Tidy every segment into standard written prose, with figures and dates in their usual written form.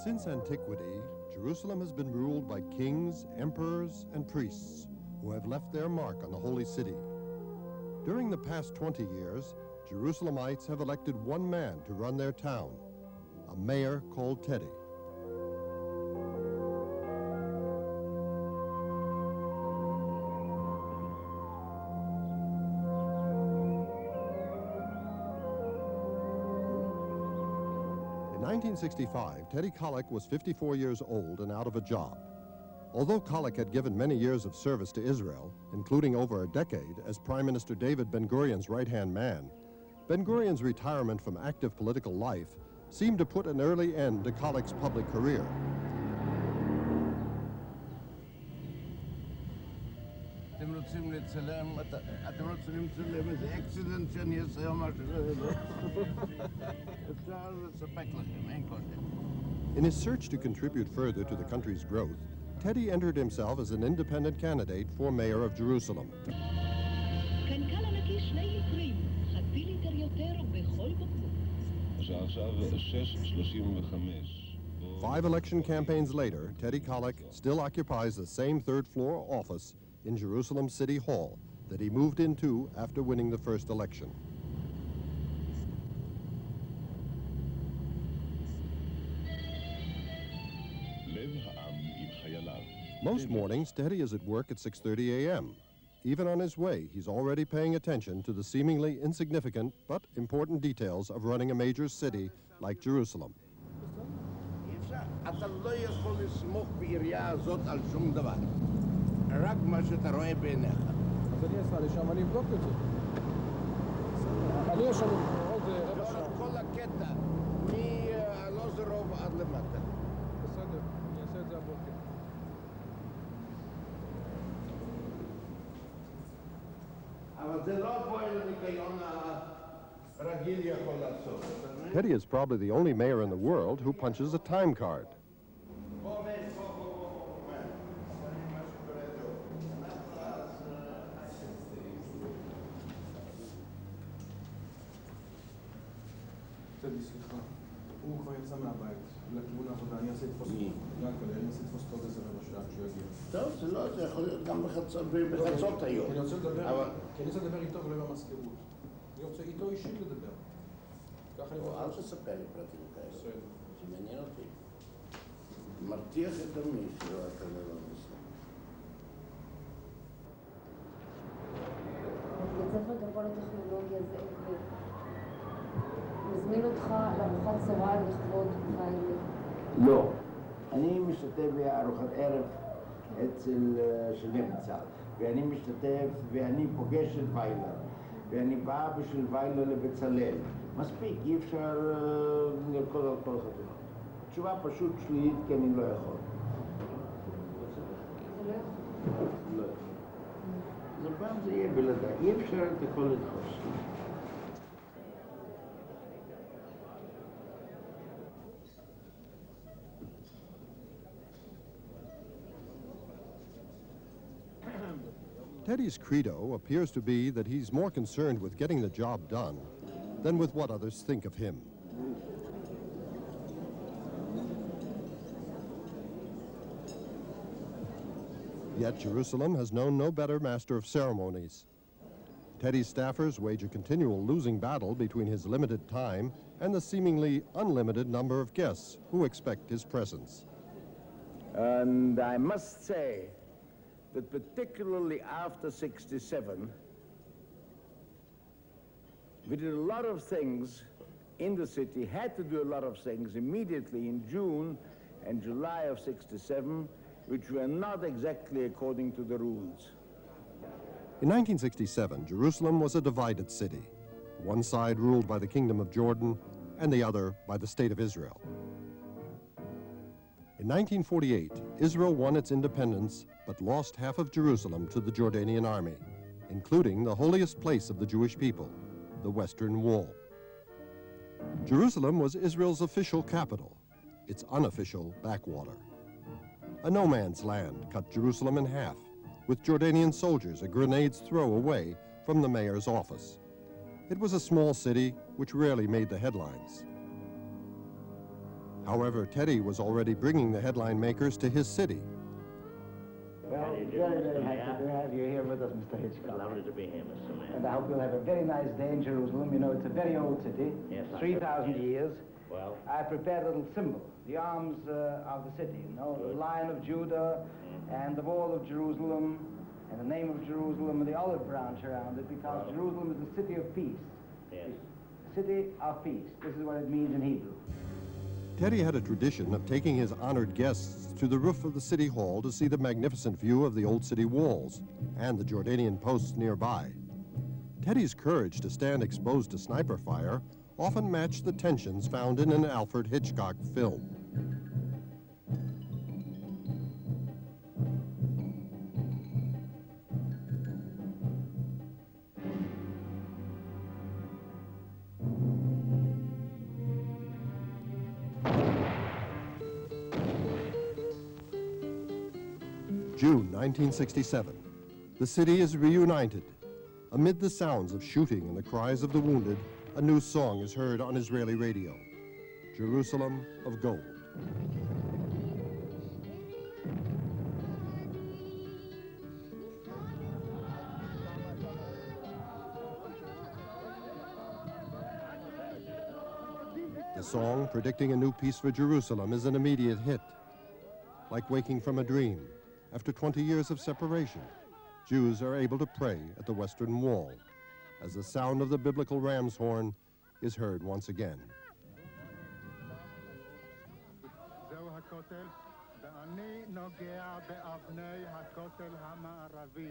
Since antiquity, Jerusalem has been ruled by kings, emperors, and priests who have left their mark on the holy city. During the past 20 years, Jerusalemites have elected one man to run their town, a mayor called Teddy. In 1965, Teddy Kolick was 54 years old and out of a job. Although Kolick had given many years of service to Israel, including over a decade as Prime Minister David Ben-Gurion's right-hand man, Ben-Gurion's retirement from active political life seemed to put an early end to Kolick's public career. In his search to contribute further to the country's growth, Teddy entered himself as an independent candidate for mayor of Jerusalem. 5 election campaigns later, Teddy Kolick still occupies the same third-floor office in Jerusalem City Hall that he moved into after winning the first election. Most mornings, Teddy is at work at 6:30 a.m. Even on his way, he's already paying attention to the seemingly insignificant but important details of running a major city like Jerusalem. Teddy is probably the only mayor in the world who punches a time card. טוב, זה יכול להיות גם בחצות היום. כי אני רוצה לדבר איתו ולא במזכירות. אני רוצה איתו אישית לדבר. ככה אני רוצה. אל תספר לי פרטים כאלה. זה מעניין אותי. מרתיח את דמי שלא אתה לא מסתכל. בית ספר גבוה לטכנולוגיה זה מזמין אותך לארוחת צהריים לכבוד ויילה. לא. אני משתתף בארוחת ערב אצל שני בצד, ואני משתתף ואני פוגש את ויילה, ואני בא בשביל ויילה לבצלאל. מספיק, אי אפשר לרקוד על כל חתונה. התשובה פשוט שלילית כי אני לא יכול. זה לא יכול? לא יכול. אז הפעם זה יהיה בלעדיי, אי אפשר את הכל לדחוס. Teddy's credo appears to be that he's more concerned with getting the job done than with what others think of him. Yet Jerusalem has known no better master of ceremonies. Teddy's staffers wage a continual losing battle between his limited time and the seemingly unlimited number of guests who expect his presence. And I must say that particularly after 67, we did a lot of things in the city, had to do a lot of things immediately in June and July of 67, which were not exactly according to the rules. In 1967, Jerusalem was a divided city, one side ruled by the Kingdom of Jordan and the other by the State of Israel. In 1948, Israel won its independence but lost half of Jerusalem to the Jordanian army, including the holiest place of the Jewish people, the Western Wall. Jerusalem was Israel's official capital, its unofficial backwater. A no-man's land cut Jerusalem in half, with Jordanian soldiers a grenade's throw away from the mayor's office. It was a small city which rarely made the headlines. However, Teddy was already bringing the headline makers to his city. Well, very, very happy to have you here with us, Mr. Hitchcock. Lovely to be here, Mr. Mayor. And I hope you'll have a very nice day in Jerusalem. You know, it's a very old city, Yes, I 3,000 know. years. Well, I prepared a little symbol, the arms of the city, you know, the Good. Lion of Judah and the wall of Jerusalem and the name of Jerusalem and the olive branch around it, because Well. Jerusalem is the city of peace. yes. City of peace. This is what it means in Hebrew. Teddy had a tradition of taking his honored guests to the roof of the city hall to see the magnificent view of the old city walls and the Jordanian posts nearby. Teddy's courage to stand exposed to sniper fire often matched the tensions found in an Alfred Hitchcock film. June 1967. The city is reunited. Amid the sounds of shooting and the cries of the wounded, a new song is heard on Israeli radio, Jerusalem of Gold. The song, predicting a new peace for Jerusalem, is an immediate hit. Like waking from a dream, after 20 years of separation, Jews are able to pray at the Western Wall as the sound of the biblical ram's horn is heard once again. זהו הכותל, ואני נוגע באבני הכותל המערבי.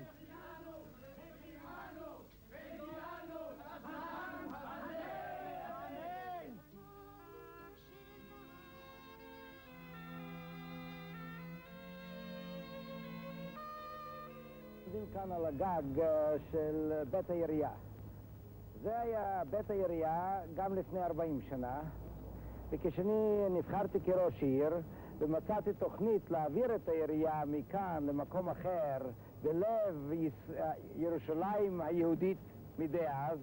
עומדים כאן על הגג של בית העירייה. זה היה בית העירייה גם לפני 40 שנה, וכשאני נבחרתי כראש עיר ומצאתי תוכנית להעביר את העירייה מכאן למקום אחר בלב ירושלים היהודית מדאז,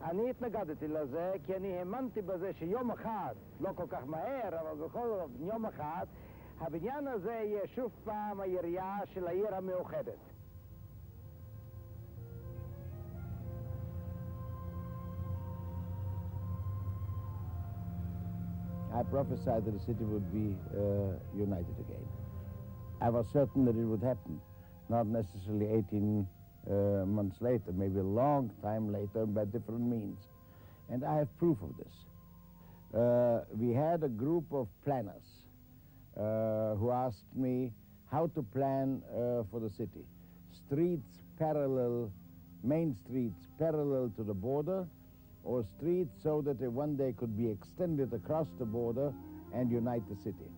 אני התנגדתי לזה כי אני האמנתי בזה שיום אחד, לא כל כך מהר, אבל בכל זאת יום אחד, הבניין הזה יהיה שוב פעם העירייה של העיר המאוחדת. I prophesied that the city would be united again. I was certain that it would happen, not necessarily 18 months later, maybe a long time later by different means. And I have proof of this. We had a group of planners who asked me how to plan for the city. Streets parallel, main streets parallel to the border, or streets so that they one day could be extended across the border and unite the city.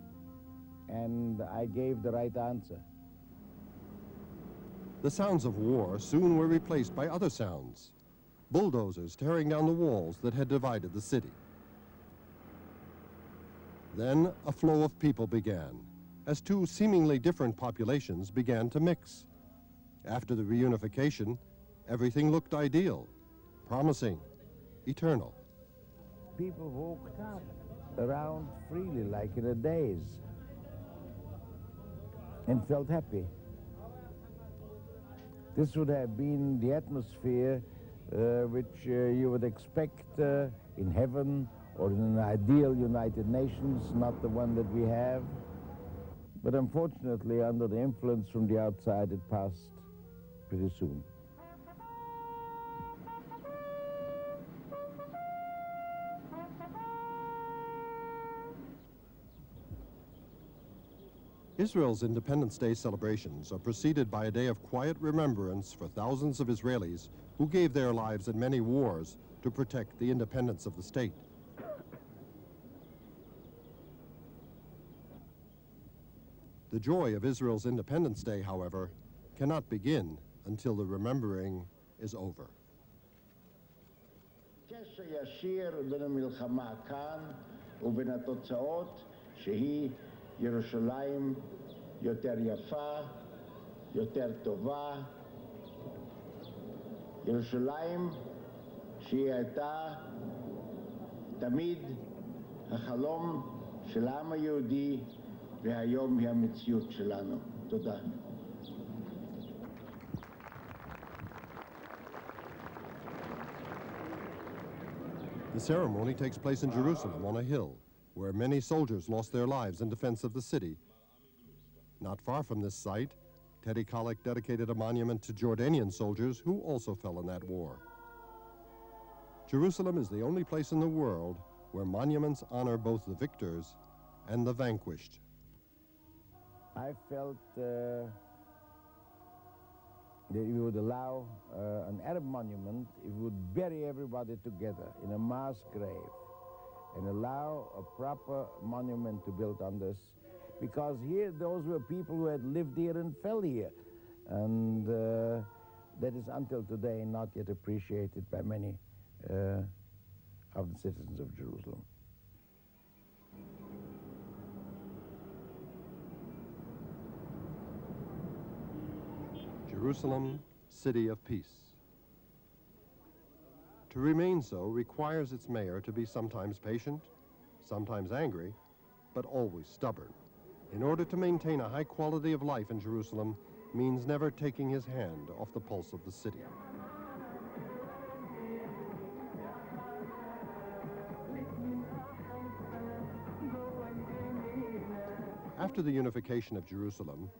And I gave the right answer. The sounds of war soon were replaced by other sounds. Bulldozers tearing down the walls that had divided the city. Then a flow of people began, as two seemingly different populations began to mix. After the reunification, everything looked ideal, promising, eternal. People walked up around freely like in a daze and felt happy. This would have been the atmosphere which you would expect in heaven or in an ideal United Nations, not the one that we have. But unfortunately, under the influence from the outside, it passed pretty soon. Israel's Independence Day celebrations are preceded by a day of quiet remembrance for thousands of Israelis who gave their lives in many wars to protect the independence of the state. The joy of Israel's Independence Day, however, cannot begin until the remembering is over. קשר ישיר בין המלחמה כאן ובין התוצאות שהיא ירושלים יותר יפה, יותר טובה. ירושלים שהיא הייתה תמיד החלום של העם היהודי, והיום היא המציאות שלנו. תודה. The ceremony takes place in Jerusalem on a hill, where many soldiers lost their lives in defense of the city. Not far from this site, Teddy Kollek dedicated a monument to Jordanian soldiers who also fell in that war. Jerusalem is the only place in the world where monuments honor both the victors and the vanquished. I felt that if we would allow an Arab monument, it would bury everybody together in a mass grave and allow a proper monument to build on this, because here those were people who had lived here and fell here, and that is until today not yet appreciated by many of the citizens of Jerusalem. Jerusalem, city of peace. To remain so requires its mayor to be sometimes patient, sometimes angry, but always stubborn. In order to maintain a high quality of life in Jerusalem means never taking his hand off the pulse of the city. After the unification of Jerusalem,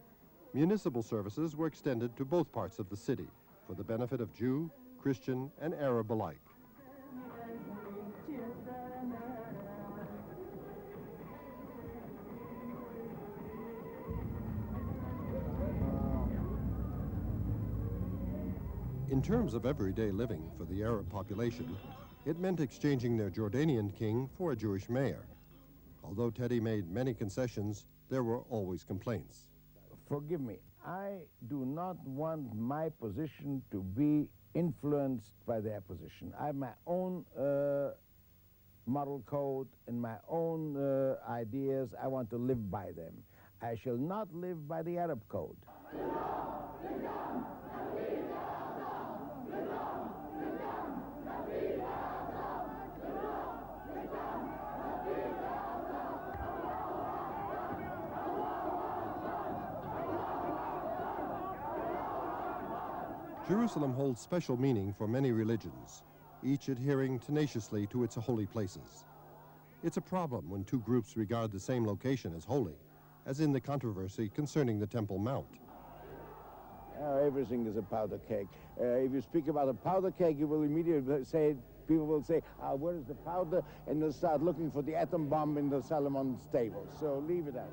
municipal services were extended to both parts of the city for the benefit of Jew, Christian, and Arab alike. In terms of everyday living for the Arab population, it meant exchanging their Jordanian king for a Jewish mayor. Although Teddy made many concessions, there were always complaints. Forgive me, I do not want my position to be influenced by their position. I have my own moral code and my own ideas. I want to live by them. I shall not live by the Arab code. Jerusalem holds special meaning for many religions, each adhering tenaciously to its holy places. It's a problem when two groups regard the same location as holy, as in the controversy concerning the Temple Mount. Everything is a powder keg. If you speak about a powder keg, you will immediately say, people will say, where is the powder? And they'll start looking for the atom bomb in the Solomon stable. So leave it out.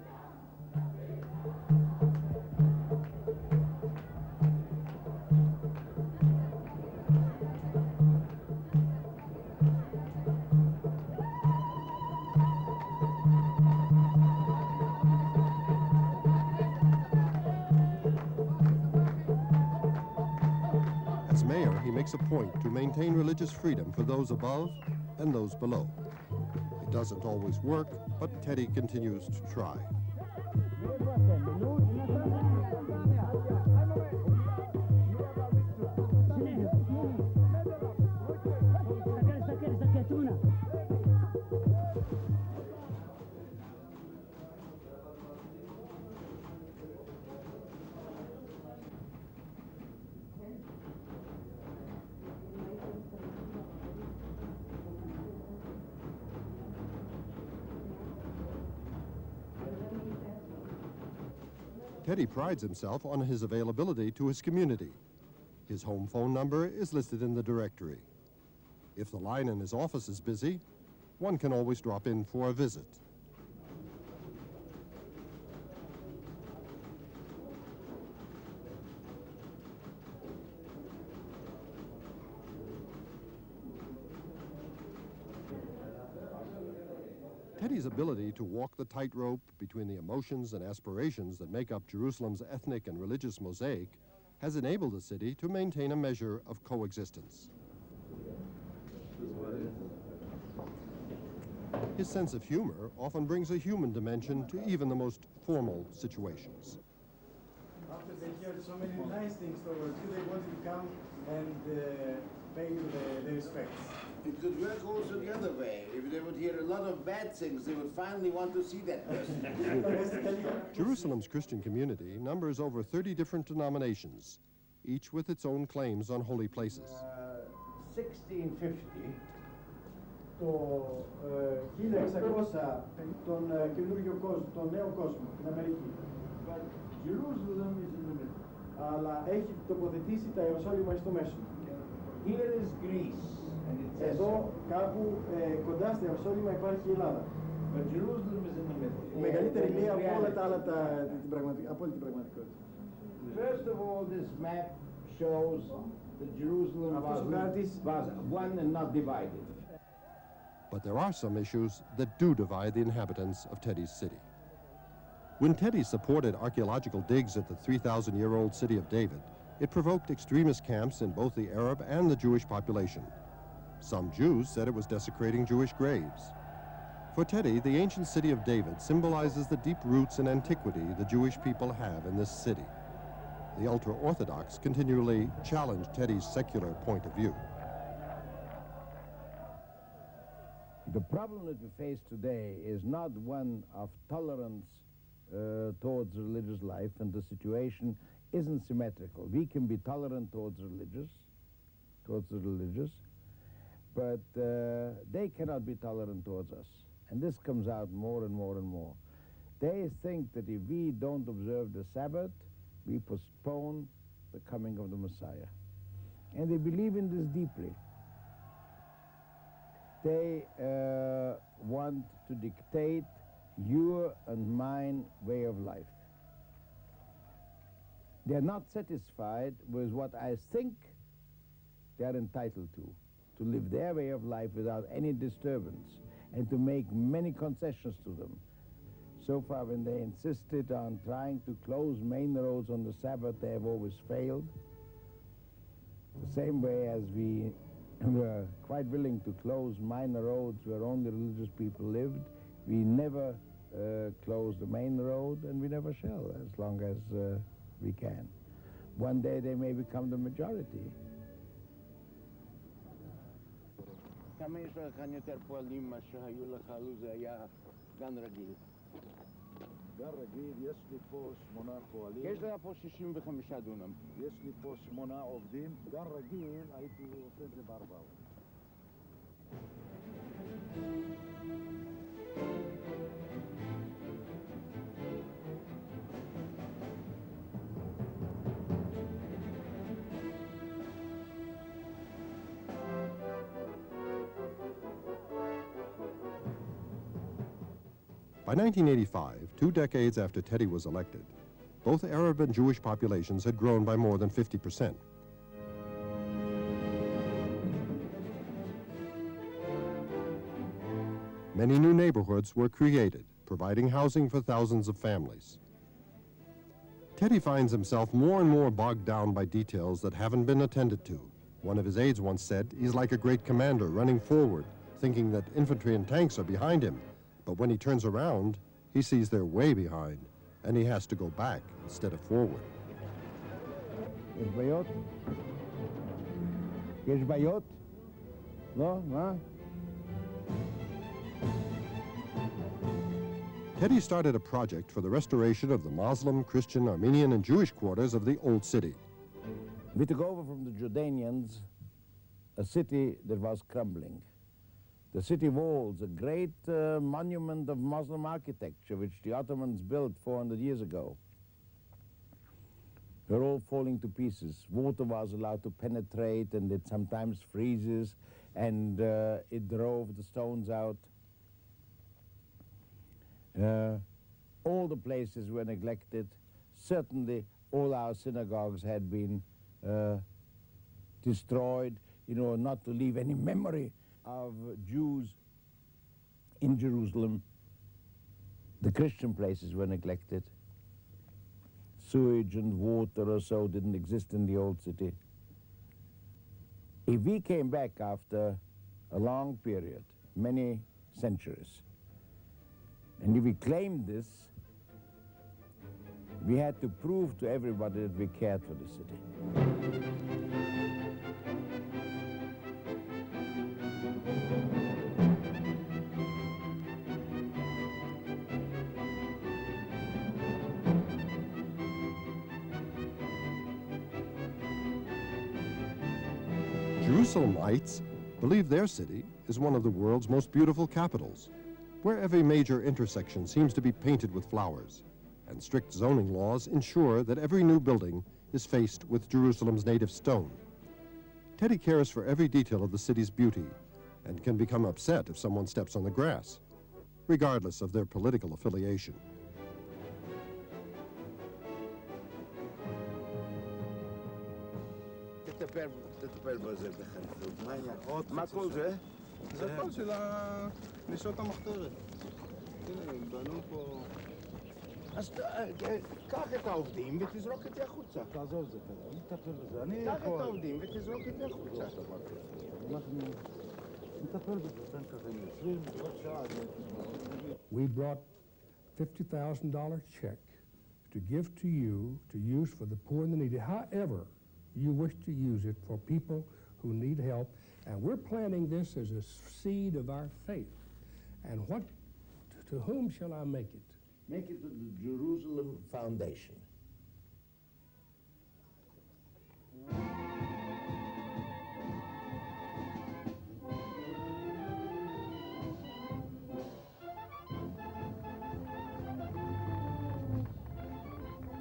As mayor, he makes a point to maintain religious freedom for those above and those below. It doesn't always work, but Teddy continues to try. Teddy prides himself on his availability to his community. His home phone number is listed in the directory. If the line in his office is busy, one can always drop in for a visit. Teddy's ability to walk the tightrope between the emotions and aspirations that make up Jerusalem's ethnic and religious mosaic has enabled the city to maintain a measure of coexistence. His sense of humor often brings a human dimension to even the most formal situations. After they heard so many nice things towards you, they wanted to come and pay you the respects. It could work also the other way. If they would hear a lot of bad things, they would finally want to see that person. Jerusalem's Christian community numbers over 30 different denominations, each with its own claims on holy places. 1650, το 1600 τον καινούργιο κόσμο, τον νέο κόσμο, την Αμερική. but Jerusalem is in the middle. Αλλά έχει τοποθετήσει τα Ιεροσόλυμα στο μέσο. Here is Greece, and it says Εδώ κάπου κοντά στα Ιεροσόλυμα υπάρχει η Ελλάδα. but Jerusalem is in the middle. Η μεγαλύτερη λία από όλα τα άλλα από όλη την πραγματικότητα. First of all, this map shows that Jerusalem was one and not divided. But there are some issues that do divide the inhabitants of Teddy's city. When Teddy supported archaeological digs at the 3,000-year-old city of David, it provoked extremist camps in both the Arab and the Jewish population. Some Jews said it was desecrating Jewish graves. For Teddy, the ancient city of David symbolizes the deep roots and antiquity the Jewish people have in this city. The ultra-Orthodox continually challenge Teddy's secular point of view. The problem that we face today is not one of tolerance towards religious life, and the situation isn't symmetrical. We can be tolerant towards the religious, but they cannot be tolerant towards us. And this comes out more and more and more. They think that if we don't observe the Sabbath, we postpone the coming of the Messiah. And they believe in this deeply. They want to dictate your and mine way of life. They are not satisfied with what I think they are entitled to live their way of life without any disturbance, and to make many concessions to them. So far, when they insisted on trying to close main roads on the Sabbath, they have always failed. The same way as we were quite willing to close minor roads where only religious people lived, we never close the main road, and we never shall, as long as we can. One day they may become the majority. כמה יש לך כאן יותר פועלים מה שהיו לך לו זה היה גן רגיל? גן רגיל, יש לי פה 8 פועלים. יש לך פה 65 דונם. יש לי פה 8 עובדים. גן רגיל, הייתי עושה את זה ב4. By 1985, 2 decades after Teddy was elected, both Arab and Jewish populations had grown by more than 50%. Many new neighborhoods were created, providing housing for thousands of families. Teddy finds himself more and more bogged down by details that haven't been attended to. One of his aides once said he's like a great commander running forward, thinking that infantry and tanks are behind him. But when he turns around, he sees they're way behind, and he has to go back instead of forward. יש בעיות? יש בעיות? לא? מה? Teddy started a project for the restoration of the Muslim, Christian, Armenian, and Jewish quarters of the old city. We took over from the Jordanians a city that was crumbling. The city walls, a great monument of Muslim architecture which the Ottomans built 400 years ago, were all falling to pieces. Water was allowed to penetrate, and it sometimes freezes, and it drove the stones out. All the places were neglected. Certainly all our synagogues had been destroyed in order not to leave any memory of Jews in Jerusalem. The Christian places were neglected. Sewage and water or so didn't exist in the old city. If we came back after a long period, many centuries, and if we claimed this, we had to prove to everybody that we cared for the city. Jerusalemites believe their city is one of the world's most beautiful capitals, where every major intersection seems to be painted with flowers, and strict zoning laws ensure that every new building is faced with Jerusalem's native stone. Teddy cares for every detail of the city's beauty and can become upset if someone steps on the grass, regardless of their political affiliation. תטפל בזה בחריפות. מה כל זה? זה הכל של נשות המחתרת. הנה, הם בנו פה... אז קח את העובדים ותזרוק את זה החוצה. תעזוב זה, אני אטפל בזה. אני קח את העובדים ותזרוק את זה החוצה. אנחנו נטפל בזה, תן כזה 20 שעה. We brought $50,000 check to give to you to use for the poor and the needy. However, you wish to use it for people who need help, and we're planting this as a seed of our faith. And to whom shall I make it? Make it to the Jerusalem Foundation.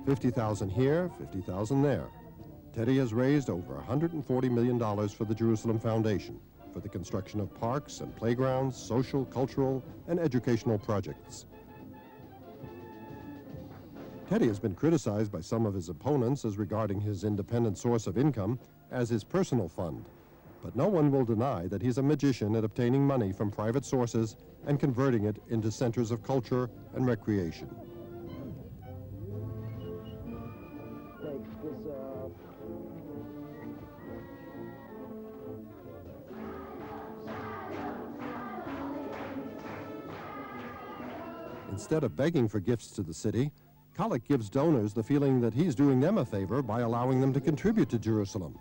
$50,000 here, $50,000 there. Teddy has raised over $140 million for the Jerusalem Foundation for the construction of parks and playgrounds, social, cultural, and educational projects. Teddy has been criticized by some of his opponents as regarding his independent source of income as his personal fund. But no one will deny that he's a magician at obtaining money from private sources and converting it into centers of culture and recreation. Instead of begging for gifts to the city, Kolock gives donors the feeling that he's doing them a favor by allowing them to contribute to Jerusalem.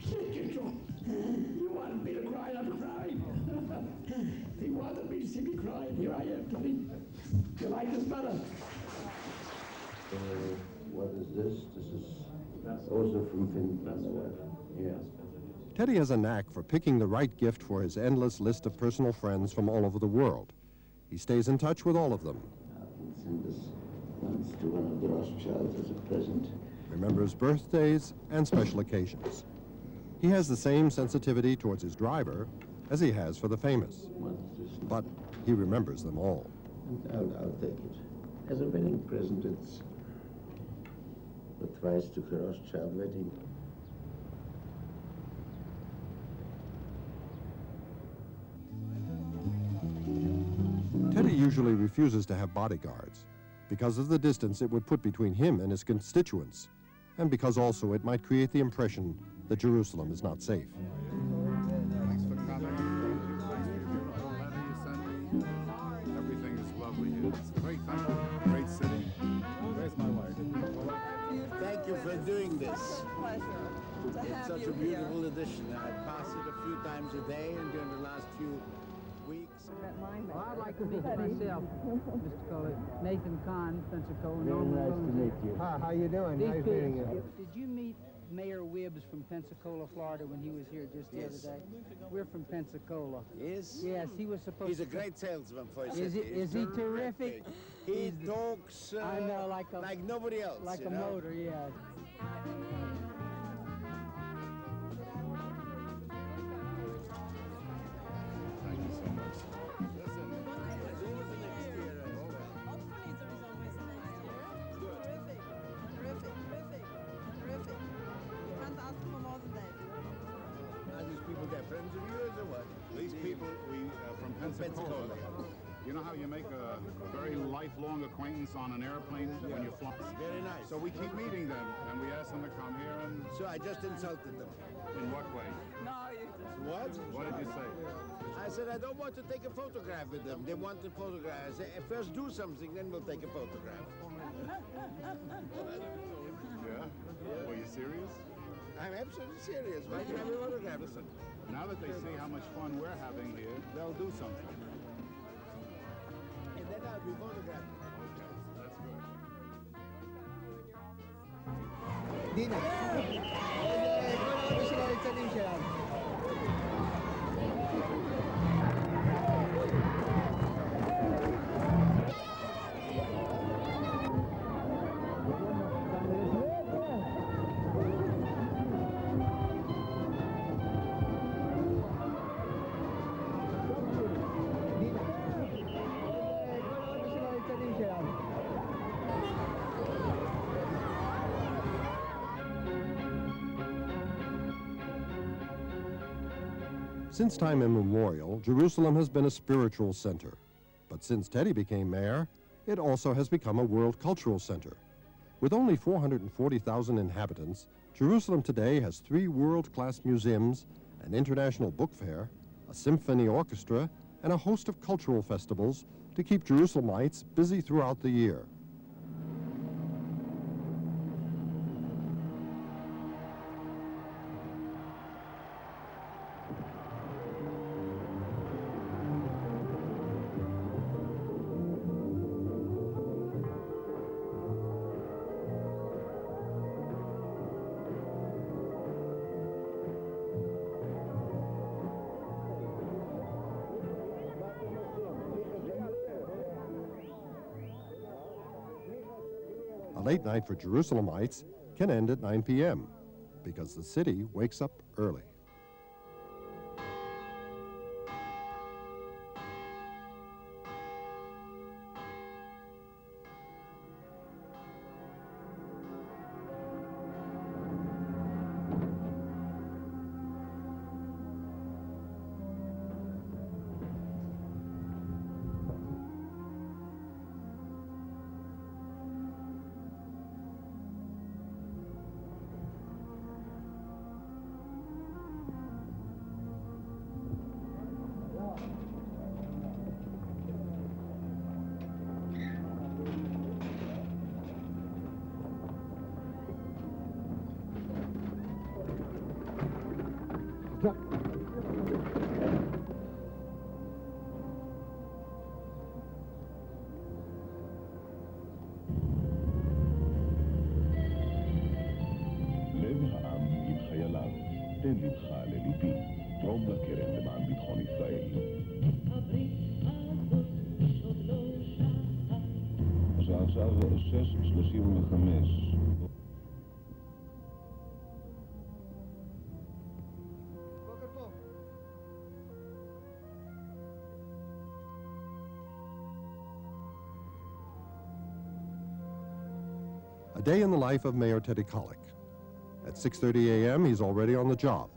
You wanted me to cry, I'm crying. He wanted me to see me crying. Here I am, Tony. You like this better? What is this? This is also from Finland. Yeah. Teddy has a knack for picking the right gift for his endless list of personal friends from all over the world. He stays in touch with all of them. I'll send this once to one of the Rothschilds as a present. Remembers birthdays and special occasions. He has the same sensitivity towards his driver as he has for the famous. But he remembers them all. I'll take it. As a wedding present, it's the twice to a Rothschild wedding. Teddy usually refuses to have bodyguards because of the distance it would put between him and his constituents, and because also it might create the impression that Jerusalem is not safe. Thanks for coming. Everything is lovely here. It's a great country, great city. Where's my wife? Thank you for doing this. Pleasure to It's have such you a beautiful here. edition. I pass it a few times a day, and during the last few weeks. Well, I'd like to meet you myself, Mr. Cole. Nathan Kahn, Pensacola. Very nice to meet you. How you doing? Nice meeting you. Did you meet Mayor Wibbs from Pensacola, Florida, when he was here just the Yes. other day? We're from Pensacola. Yes? Yes, he was supposed He's to... a great salesman for his Is city. he- is he terrific? He He's the- talks I know, like nobody else. Like you a know? motor, yeah. Thank you so much. Listen, Hopefully there is always a next year. Terrific. You can't ask for more than that. Are these people their friends of yours or what? these people from Pensacola. You know how you make a very lifelong acquaintance on an airplane when you fly? Very nice. So we keep meeting them, and we ask them to come here, and So I just insulted them. in what way? No, you just... What? What did you say? I said, I don't want to take a photograph with them. They want a photograph. I said, first do something, then we'll take a photograph. Yeah? Were you serious? I'm absolutely serious. Why can I have a photograph? Listen, now that they see how much fun we're having here, they'll do something. And then I'll be photographed. Okay, that's good. דינה. כל הרבה של הליצנים שלנו. Since time immemorial, Jerusalem has been a spiritual center. But since Teddy became mayor, it also has become a world cultural center. With only 440,000 inhabitants, Jerusalem today has 3 world-class museums, an international book fair, a symphony orchestra, and a host of cultural festivals to keep Jerusalemites busy throughout the year. A late night for Jerusalemites can end at 9 p.m. because the city wakes up early. תן לבך לליבי, תרום לקרן למען ביטחון ישראל. השעה עכשיו 6:35. A day in the life of Mayor Teddy Kolick. At 6:30 a.m., he's already on the job.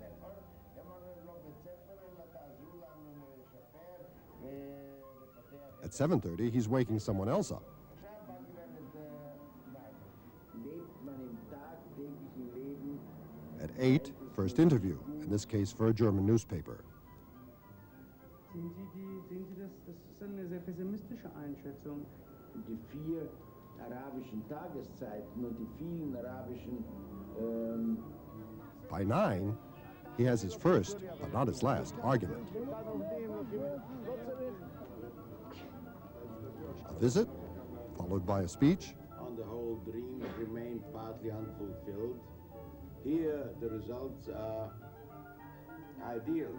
At 7:30, he's waking someone else up. At 8, first interview, in this case for a German newspaper. Sehen Sie das ist eine sehr pessimistische Einschätzung. Die 4 arabischen Tageszeiten und die vielen arabischen By 9, he has his first, but not his last, argument. A visit, followed by a speech. On the whole, dreams remain partly unfulfilled. Here, the results are ideal.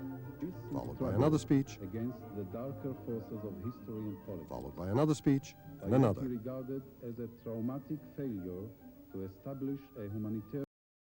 Followed by another speech. Against the darker forces of history and politics. Followed by another speech, and another. Regarded as a traumatic failure to establish a humanitarian